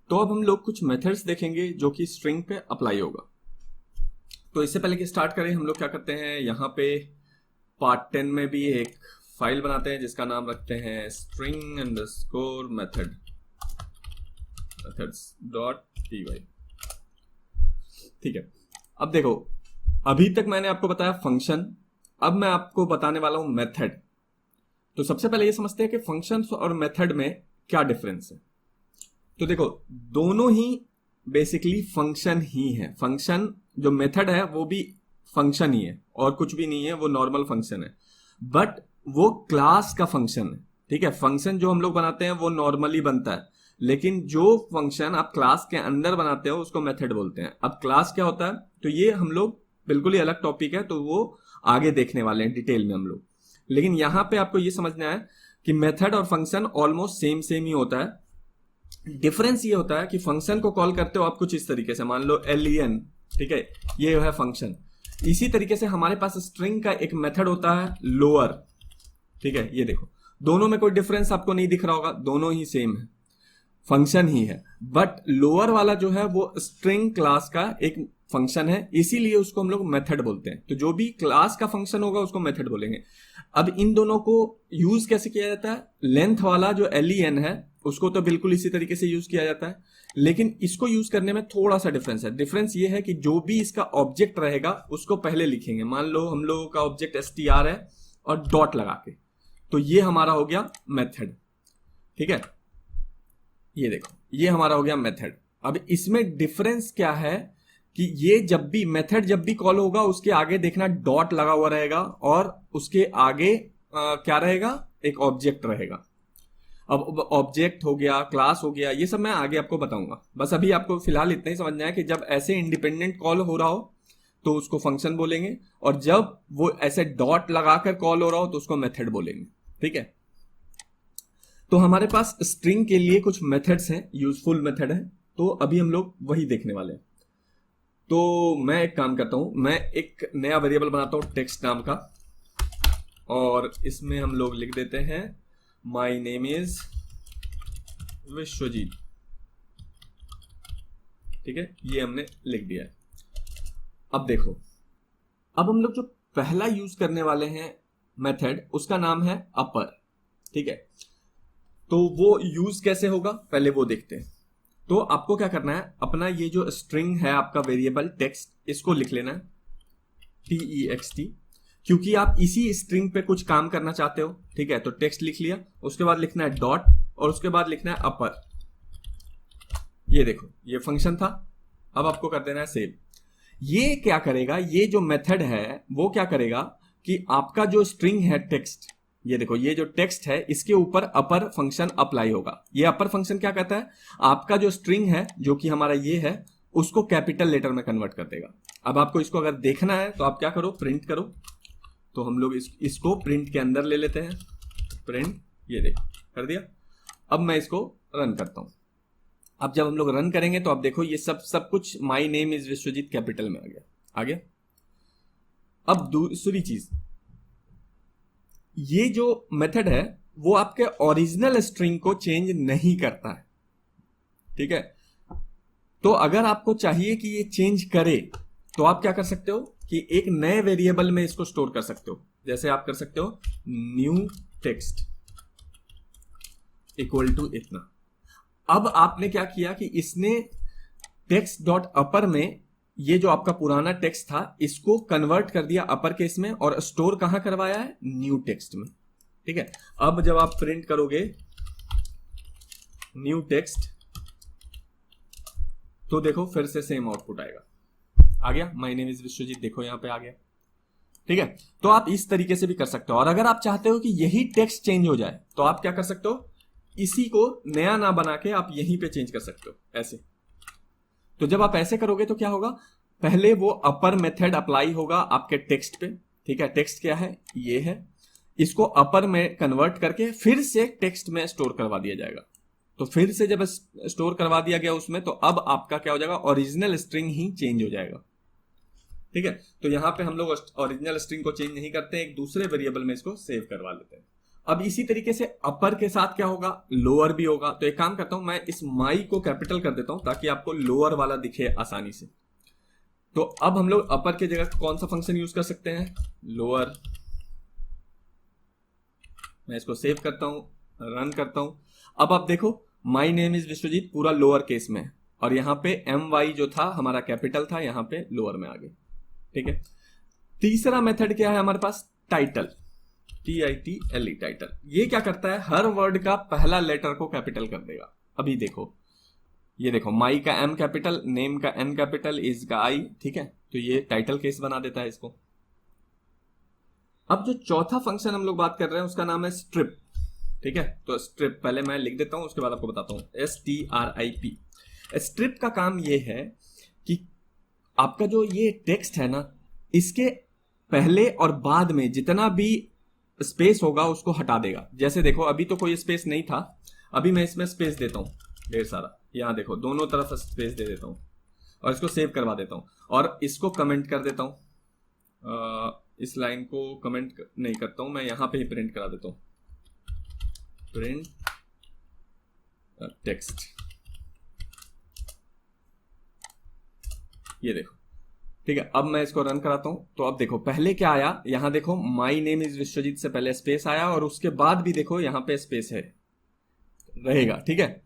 तो अब हम लोग कुछ मेथड्स देखेंगे जो कि स्ट्रिंग पे अप्लाई होगा। तो इससे पहले कि स्टार्ट करें, हम लोग क्या करते हैं, यहाँ पे पार्ट 10 में भी एक फाइल बनाते हैं जिसका नाम रखते हैं string underscore method methods.py। ठीक है, अब देखो, अभी तक मैंने आपको बताया फंक्शन, अब मैं आपको बताने वाला हूं मेथड। तो सबसे पहले ये समझते हैं कि फंक्शन और मेथड में क्या डिफरेंस है। तो देखो, दोनों ही बेसिकली फंक्शन ही है। फंक्शन जो मेथड है वो भी फंक्शन ही है और कुछ भी नहीं है, वो नॉर्मल फंक्शन है, बट वो क्लास का फंक्शन है। ठीक है, फंक्शन जो हम लोग बनाते हैं वो नॉर्मली बनता है, लेकिन जो फंक्शन आप क्लास के अंदर बनाते हो उसको मेथड बोलते हैं। अब क्लास क्या होता है, तो ये हम लोग बिल्कुल ही अलग टॉपिक है, तो वो आगे देखने वाले हैं डिटेल में हम लोग। लेकिन यहां पे आपको ये समझना है कि मेथड और फंक्शन ऑलमोस्ट सेम ही होता है। डिफरेंस ये होता है कि फंक्शन को कॉल करते हो आप कुछ इस तरीके से, मान लो len, ठीक है, ये है फंक्शन। इसी तरीके से हमारे पास स्ट्रिंग का एक मेथड होता है लोअर। ठीक है, ये देखो, दोनों में कोई डिफरेंस आपको नहीं दिख रहा होगा, दोनों ही सेम है, फंक्शन ही है, बट लोअर वाला जो है वो स्ट्रिंग क्लास का एक फंक्शन है, इसीलिए उसको हम लोग मेथड बोलते हैं। तो जो भी क्लास का फंक्शन होगा उसको मेथड बोलेंगे। अब इन दोनों को यूज कैसे किया जाता है, लेंथ वाला जो len है उसको तो बिल्कुल इसी तरीके से यूज किया जाता है, लेकिन इसको यूज करने में थोड़ा सा डिफरेंस है। डिफरेंस ये है कि जो भी इसका ऑब्जेक्ट रहेगा उसको पहले लिखेंगे। मान लो हम लोगों का ऑब्जेक्ट str है और डॉट लगा के, तो ये हमारा हो गया मेथड। ठीक है, ये देखो, ये हमारा हो गया मेथड। अब इसमें डिफरेंस क्या है कि ये जब भी मेथड जब भी कॉल होगा उसके आगे देखना डॉट लगा हुआ रहेगा और उसके आगे क्या रहेगा, एक ऑब्जेक्ट रहेगा। अब ऑब्जेक्ट हो गया, क्लास हो गया, ये सब मैं आगे आपको बताऊंगा। बस अभी आपको फिलहाल इतना ही समझना है कि जब ऐसे इंडिपेंडेंट कॉल हो रहा हो तो उसको फंक्शन बोलेंगे, और जब वो ऐसे डॉट लगाकर कॉल हो रहा हो तो उसको मेथड बोलेंगे। ठीक है, तो हमारे पास स्ट्रिंग के लिए कुछ मेथड्स हैं, यूजफुल मेथड है, तो अभी हम लोग वही देखने वाले हैं। तो मैं एक काम करता हूं, मैं एक नया वेरिएबल बनाता हूं टेक्स्ट नाम का, और इसमें हम लोग लिख देते हैं माई नेम इज विश्वजीत। ठीक है, ये हमने लिख दिया है। अब देखो, अब हम लोग जो पहला यूज करने वाले हैं मेथड, उसका नाम है अपर। ठीक है, तो वो यूज कैसे होगा पहले वो देखते हैं। तो आपको क्या करना है, अपना ये जो स्ट्रिंग है आपका वेरिएबल टेक्स्ट, इसको लिख लेना है text, क्योंकि आप इसी स्ट्रिंग पे कुछ काम करना चाहते हो। ठीक है, तो टेक्स्ट लिख लिया, उसके बाद लिखना है डॉट, और उसके बाद लिखना है अपर। ये देखो, ये फंक्शन था, अब आपको कर देना है सेव। ये क्या करेगा, ये जो मेथड है वो क्या करेगा कि आपका जो स्ट्रिंग है टेक्स्ट, ये देखो, ये जो टेक्स्ट है इसके ऊपर अपर फंक्शन अप्लाई होगा। ये अपर फंक्शन क्या कहता है, आपका जो स्ट्रिंग है जो कि हमारा ये है, उसको कैपिटल लेटर में कन्वर्ट कर देगा। अब आपको इसको अगर देखना है तो आप क्या करो, प्रिंट करो। तो हम लोग इसको प्रिंट के अंदर ले लेते हैं, प्रिंट, ये देखो कर दिया। अब मैं इसको रन करता हूं। अब जब हम लोग रन करेंगे तो आप देखो ये सब कुछ my name is Vishwajeet capital में आ गया। अब दूसरी चीज, ये जो मेथड है वो आपके ओरिजिनल स्ट्रिंग को चेंज नहीं करता है। ठीक है, तो अगर आपको चाहिए कि ये चेंज करे तो आप क्या कर सकते हो कि एक नए वेरिएबल में इसको स्टोर कर सकते हो। जैसे आप कर सकते हो न्यू टेक्स्ट इक्वल टू इतना। अब आपने क्या किया कि इसने टेक्स्ट डॉट अपर में ये जो आपका पुराना टेक्स्ट था इसको कन्वर्ट कर दिया अपर केस में, और स्टोर कहां करवाया है, न्यू टेक्स्ट में। ठीक है, अब जब आप प्रिंट करोगे न्यू टेक्स्ट तो देखो फिर से सेम आउटपुट आएगा, आ गया माय नेम इज विश्वजीत, देखो यहां पे आ गया। ठीक है, तो आप इस तरीके से भी कर सकते हो, और अगर आप चाहते हो कि यही टेक्स्ट चेंज हो जाए तो आप क्या कर सकते हो, इसी को नया ना बना के आप यहीं पे चेंज कर सकते हो ऐसे। तो जब आप ऐसे करोगे तो क्या होगा, पहले वो अपर मेथड अप्लाई होगा आपके टेक्स्ट पे। ठीक है, टेक्स्ट क्या है, ये है, इसको अपर में कन्वर्ट करके फिर से टेक्स्ट में स्टोर करवा दिया जाएगा। तो फिर से जब स्टोर करवा दिया गया उसमें, तो अब आपका क्या हो जाएगा, ओरिजिनल स्ट्रिंग ही चेंज हो जाएगा। ठीक है, तो यहां पे हम लोग ओरिजिनल स्ट्रिंग को चेंज नहीं करते, एक दूसरे वेरिएबल में इसको सेव करवा लेते हैं। अब इसी तरीके से अपर के साथ क्या होगा, लोअर भी होगा। तो एक काम करता हूं, मैं इस माई को कैपिटल कर देता हूं ताकि आपको लोअर वाला दिखे आसानी से। तो अब हम लोग अपर की जगह कौन सा फंक्शन यूज कर सकते हैं, लोअर। मैं इसको सेव करता हूं, रन करता हूं। अब आप देखो माई नेम इज विश्वजीत पूरा लोअर केस में, और यहां पे एम वाई जो था हमारा कैपिटल था, यहां पे लोअर में आ गए। ठीक है। तीसरा मेथड क्या है हमारे पास, टाइटल, TITLE, टाइटल। ये क्या करता है, हर वर्ड का पहला लेटर को कैपिटल कर देगा। अभी देखो, ये देखो, माई का M कैपिटल, नेम का N कैपिटल, इज का I। ठीक है, तो ये टाइटल केस बना देता है इसको। अब जो चौथा फंक्शन हम लोग बात कर रहे हैं उसका नाम है स्ट्रिप। ठीक है, तो स्ट्रिप पहले मैं लिख देता हूं, उसके बाद आपको बताता हूं। STRIP। स्ट्रिप का काम ये है कि आपका जो ये टेक्स्ट है ना, इसके पहले और बाद में जितना भी स्पेस होगा उसको हटा देगा। जैसे देखो अभी तो कोई स्पेस नहीं था, अभी मैं इसमें स्पेस देता हूं ढेर सारा। यहां देखो दोनों तरफ स्पेस दे देता हूं और इसको सेव करवा देता हूं और इसको कमेंट कर देता हूं। इस लाइन को कमेंट नहीं करता हूं, मैं यहां पे ही प्रिंट करा देता हूं, प्रिंट टेक्स्ट। ये देखो, ठीक है। अब मैं इसको रन कराता हूं, तो अब देखो पहले क्या आया, यहां देखो माई नेम इज विश्वजीत से पहले स्पेस आया और उसके बाद भी देखो यहां पे स्पेस है, रहेगा। ठीक है,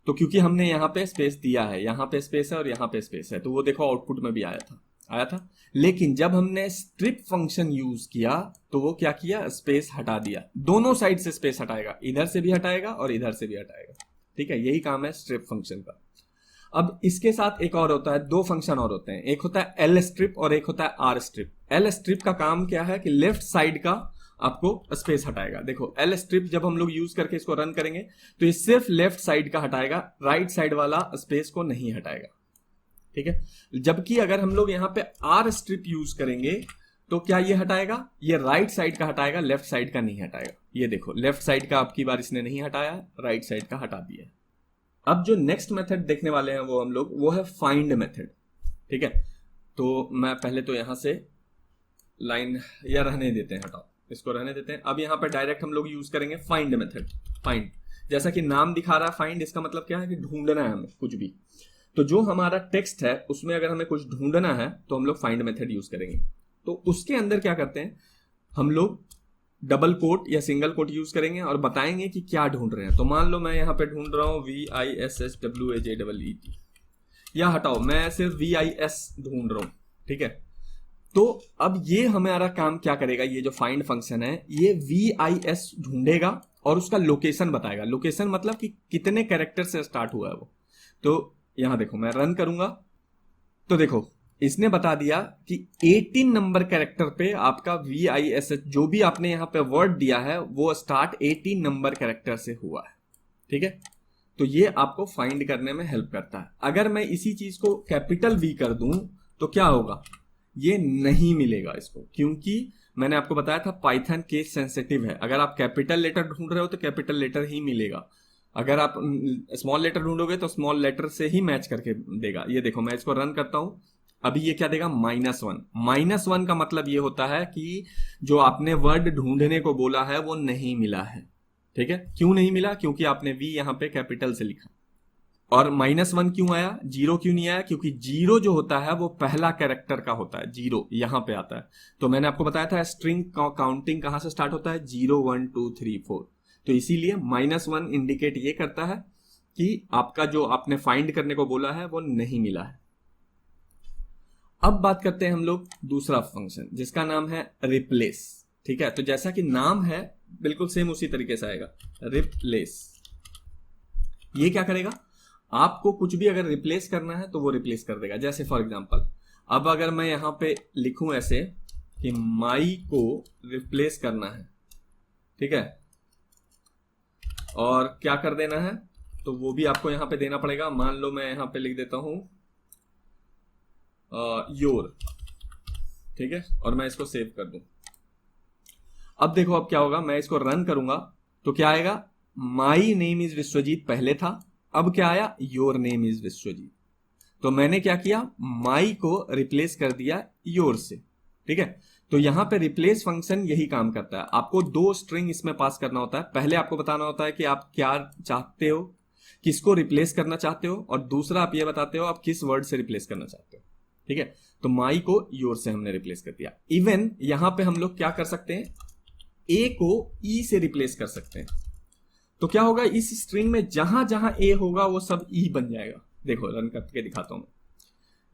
तो क्योंकि हमने यहां पे स्पेस दिया है, यहां पे स्पेस है और यहां पे स्पेस है, तो वो देखो आउटपुट में भी आया था। लेकिन जब हमने स्ट्रिप फंक्शन यूज किया तो वो क्या किया, स्पेस हटा दिया। दोनों साइड से स्पेस हटाएगा, इधर से भी हटाएगा और इधर से भी हटाएगा। ठीक है, यही काम है स्ट्रिप फंक्शन का। अब इसके साथ एक और होता है, दो फंक्शन और होते हैं, एक होता है एल स्ट्रिप और एक होता है आर स्ट्रिप। एल स्ट्रिप का काम क्या है कि लेफ्ट साइड का आपको स्पेस हटाएगा। देखो एल स्ट्रिप जब हम लोग यूज करके इसको रन करेंगे तो ये सिर्फ लेफ्ट साइड का हटाएगा, राइट साइड वाला स्पेस को नहीं हटाएगा। ठीक है, जबकि अगर हम लोग यहां पे आर स्ट्रिप यूज करेंगे तो क्या ये हटाएगा, ये राइट साइड का हटाएगा, लेफ्ट साइड का नहीं हटाएगा। ये देखो लेफ्ट साइड का आपकी बार इसने नहीं हटाया, राइट साइड का हटा दिया। अब जो नेक्स्ट मेथड देखने वाले हैं वो हम लोग, वो है फाइंड मेथड। ठीक है, तो मैं पहले तो यहां से लाइन या रहने देते हैं, हटाओ इसको रहने देते हैं। अब यहां पे डायरेक्ट हम लोग यूज करेंगे फाइंड मेथड। फाइंड, जैसा कि नाम दिखा रहा है फाइंड, इसका मतलब क्या है कि ढूंढना है हमें कुछ भी। तो जो हमारा टेक्स्ट है उसमें अगर हमें कुछ ढूंढना है तो हम लोग फाइंड मेथड यूज करेंगे। तो उसके अंदर क्या करते हैं हम लोग, डबल कोट या सिंगल कोट यूज करेंगे और बताएंगे कि क्या ढूंढ रहे हैं। तो मान लो मैं यहां पे ढूंढ रहा हूं VISSWAJEET, या हटाओ मैं सिर्फ VIS ढूंढ रहा हूं। ठीक है, तो अब ये हमारा काम क्या करेगा, ये जो फाइंड फंक्शन है ये VIS ढूंढेगा और उसका लोकेशन बताएगा। लोकेशन मतलब कि कितने कैरेक्टर से स्टार्ट हुआ है वो। तो यहां देखो मैं रन करूंगा तो देखो इसने बता दिया कि 18 नंबर कैरेक्टर पे आपका VIS जो भी आपने यहां पे वर्ड दिया है वो स्टार्ट 18 नंबर कैरेक्टर से हुआ है। ठीक है, तो ये आपको फाइंड करने में हेल्प करता है। अगर मैं इसी चीज को कैपिटल V कर दूं तो क्या होगा, ये नहीं मिलेगा इसको, क्योंकि मैंने आपको बताया था पाइथन केस सेंसिटिव है। अगर आप कैपिटल लेटर ढूंढ रहे हो तो कैपिटल लेटर ही मिलेगा, अगर आप स्मॉल लेटर ढूंढोगे तो स्मॉल लेटर से ही मैच करके देगा। ये देखो मैं इसको रन करता हूं, अभी ये क्या देगा, -1। -1 का मतलब ये होता है कि जो आपने वर्ड ढूंढने को बोला है वो नहीं मिला है। ठीक है, क्यों नहीं मिला, क्योंकि आपने V यहां पे कैपिटल से लिखा। और -1 क्यों आया, 0 क्यों नहीं आया, क्योंकि 0 जो होता है वो पहला कैरेक्टर का होता है, 0 यहां पे आता है। तो मैंने आपको बताया था स्ट्रिंग काउंटिंग कहां से स्टार्ट होता है, 0 1 2 3 4। तो इसीलिए -1 इंडिकेट ये करता है कि आपका जो आपने फाइंड करने को बोला है वो नहीं मिला है। अब बात करते हैं हम लोग दूसरा फंक्शन जिसका नाम है रिप्लेस। ठीक है, तो जैसा कि नाम है बिल्कुल सेम उसी तरीके से आएगा, रिप्लेस। ये क्या करेगा, आपको कुछ भी अगर रिप्लेस करना है तो वो रिप्लेस कर देगा। जैसे फॉर एग्जांपल अब अगर मैं यहां पे लिखूं ऐसे कि माई को रिप्लेस करना है, ठीक है, और क्या कर देना है तो वो भी आपको यहां पे देना पड़ेगा। मान लो मैं यहां पे लिख देता हूं योर, ठीक है, और मैं इसको सेव कर दूं। अब देखो अब क्या होगा, मैं इसको रन करूंगा तो क्या आएगा, माई नेम इज विश्वजीत पहले था, अब क्या आया, योर नेम इज विश्वजीत। तो मैंने क्या किया, माई को रिप्लेस कर दिया योर से। ठीक है, तो यहां पे रिप्लेस फंक्शन यही काम करता है। आपको दो स्ट्रिंग इसमें पास करना होता है। पहले आपको बताना होता है कि आप क्या चाहते हो, किसको रिप्लेस करना चाहते हो, और दूसरा आप ये बताते हो आप किस वर्ड से रिप्लेस करना चाहते हो। ठीक है, तो माई को योर से हमने रिप्लेस कर दिया। इवन यहां पे हम लोग क्या कर सकते हैं, ए को ई से रिप्लेस कर सकते हैं। तो क्या होगा, इस स्ट्रिंग में जहां जहां ए होगा वो सब ई बन जाएगा। देखो रन करके दिखाता हूं मैं।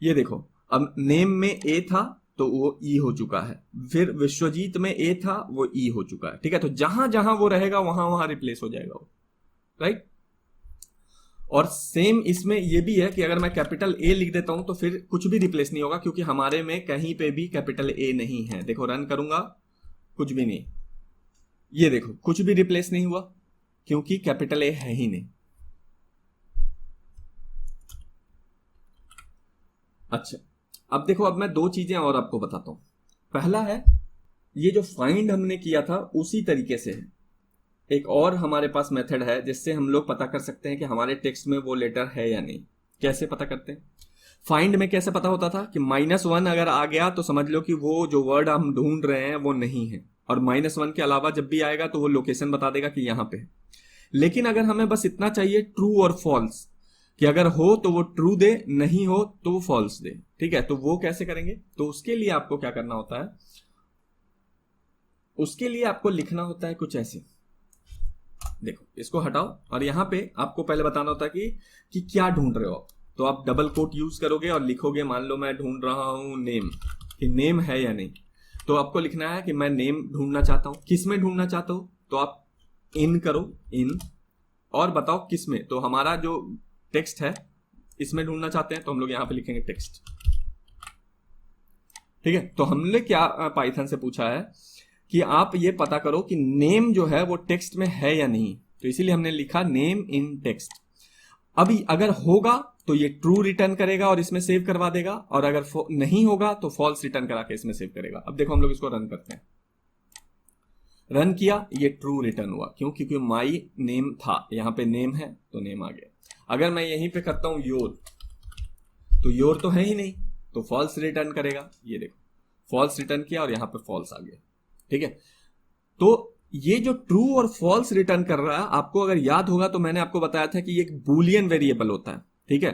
ये देखो, अब नेम में ए था तो वो ई हो चुका है, फिर विश्वजीत में ए था वो ई हो चुका है। ठीक है, तो जहां जहां वो रहेगा वहां वहां रिप्लेस हो जाएगा वो, राइट। और सेम इसमें ये भी है कि अगर मैं कैपिटल ए लिख देता हूं तो फिर कुछ भी रिप्लेस नहीं होगा, क्योंकि हमारे में कहीं पे भी कैपिटल ए नहीं है। देखो रन करूंगा, कुछ भी नहीं, ये देखो कुछ भी रिप्लेस नहीं हुआ क्योंकि कैपिटल ए है ही नहीं। अच्छा, अब देखो, अब मैं दो चीजें और आपको बताता हूं। पहला है, ये जो फाइंड हमने किया था उसी तरीके से है। एक और हमारे पास मेथड है जिससे हम लोग पता कर सकते हैं कि हमारे टेक्स्ट में वो लेटर है या नहीं। कैसे पता करते हैं? फाइंड में कैसे पता होता था कि -1 अगर आ गया तो समझ लो कि वो जो वर्ड हम ढूंढ रहे हैं वो नहीं है, और -1 के अलावा जब भी आएगा तो वो लोकेशन बता देगा कि यहां पे है। लेकिन अगर हमें बस इतना चाहिए ट्रू और फॉल्स, कि अगर हो तो वो ट्रू दे, नहीं हो तो वो फॉल्स दे। ठीक है, तो वो कैसे करेंगे? तो उसके लिए आपको क्या करना होता है, उसके लिए आपको लिखना होता है कुछ ऐसे। देखो, इसको हटाओ और यहां पे आपको पहले बताना होता है कि क्या ढूंढ रहे हो आप। तो आप डबल कोट यूज करोगे और लिखोगे, मान लो मैं ढूंढ रहा हूं नेम, कि नेम है या नहीं। तो आपको लिखना है कि मैं नेम ढूंढना चाहता हूं। किस में ढूंढना चाहता हूं? तो आप इन करो, इन, और बताओ किस में। तो हमारा जो टेक्स्ट है इसमें ढूंढना चाहते हैं, तो हम लोग यहां पे लिखेंगे टेक्स्ट। ठीक है, तो हमने क्या पाइथन से पूछा है कि आप ये पता करो कि नेम जो है वो टेक्स्ट में है या नहीं। तो इसीलिए हमने लिखा नेम इन टेक्स्ट। अभी अगर होगा तो ये ट्रू रिटर्न करेगा और इसमें सेव करवा देगा, और अगर नहीं होगा तो फॉल्स रिटर्न करा के इसमें सेव करेगा। अब देखो हम लोग इसको रन करते हैं। रन किया, ये ट्रू रिटर्न हुआ। क्यों? क्योंकि माई नेम था, यहां पे नेम है तो नेम आ गया। अगर मैं यहीं पे करता हूं योर, तो योर तो है ही नहीं, तो फॉल्स रिटर्न करेगा। ये देखो, फॉल्स रिटर्न किया और यहां पे फॉल्स आ गया। ठीक है, तो ये जो ट्रू और फॉल्स रिटर्न कर रहा है, आपको अगर याद होगा तो मैंने आपको बताया था कि ये एक बूलियन वेरिएबल होता है। ठीक है,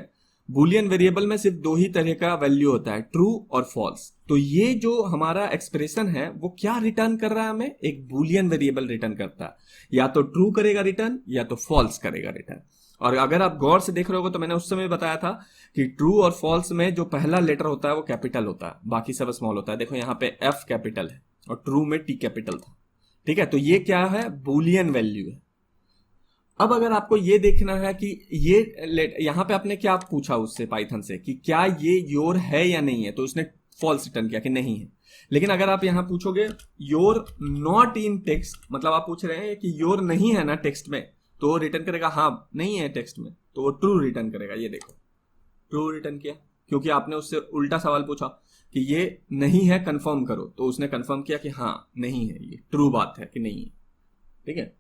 बूलियन वेरिएबल में सिर्फ दो ही तरह का वैल्यू होता है, ट्रू और फॉल्स। तो ये जो हमारा एक्सप्रेशन है वो क्या रिटर्न कर रहा है हमें? एक बूलियन वेरिएबल रिटर्न करता है। या तो ट्रू करेगा रिटर्न या तो फॉल्स करेगा रिटर्न। और अगर आप गौर से देख रहे हो तो मैंने उस समय बताया था कि ट्रू और फॉल्स में जो पहला लेटर होता है वो कैपिटल होता है, बाकी सब स्मॉल होता है। देखो यहाँ पे एफ कैपिटल है और ट्रू में टी कैपिटल था। ठीक है, तो ये क्या है? बूलियन वैल्यू है। अब अगर आपको ये देखना है कि ये यहां पे आपने क्या पूछा उससे, पाइथन से, कि क्या ये योर है या नहीं है, तो उसने फॉल्स रिटर्न किया कि नहीं है। लेकिन अगर आप यहां पूछोगे योर नॉट इन टेक्स्ट, मतलब आप पूछ रहे हैं कि योर नहीं है ना टेक्स्ट में, तो रिटर्न करेगा हाँ नहीं है टेक्स्ट में, तो वो ट्रू रिटर्न करेगा। ये देखो, ट्रू रिटर्न किया, क्योंकि आपने उससे उल्टा सवाल पूछा कि ये नहीं है कंफर्म करो, तो उसने कंफर्म किया कि हाँ नहीं है, ये ट्रू बात है कि नहीं है। ठीक है,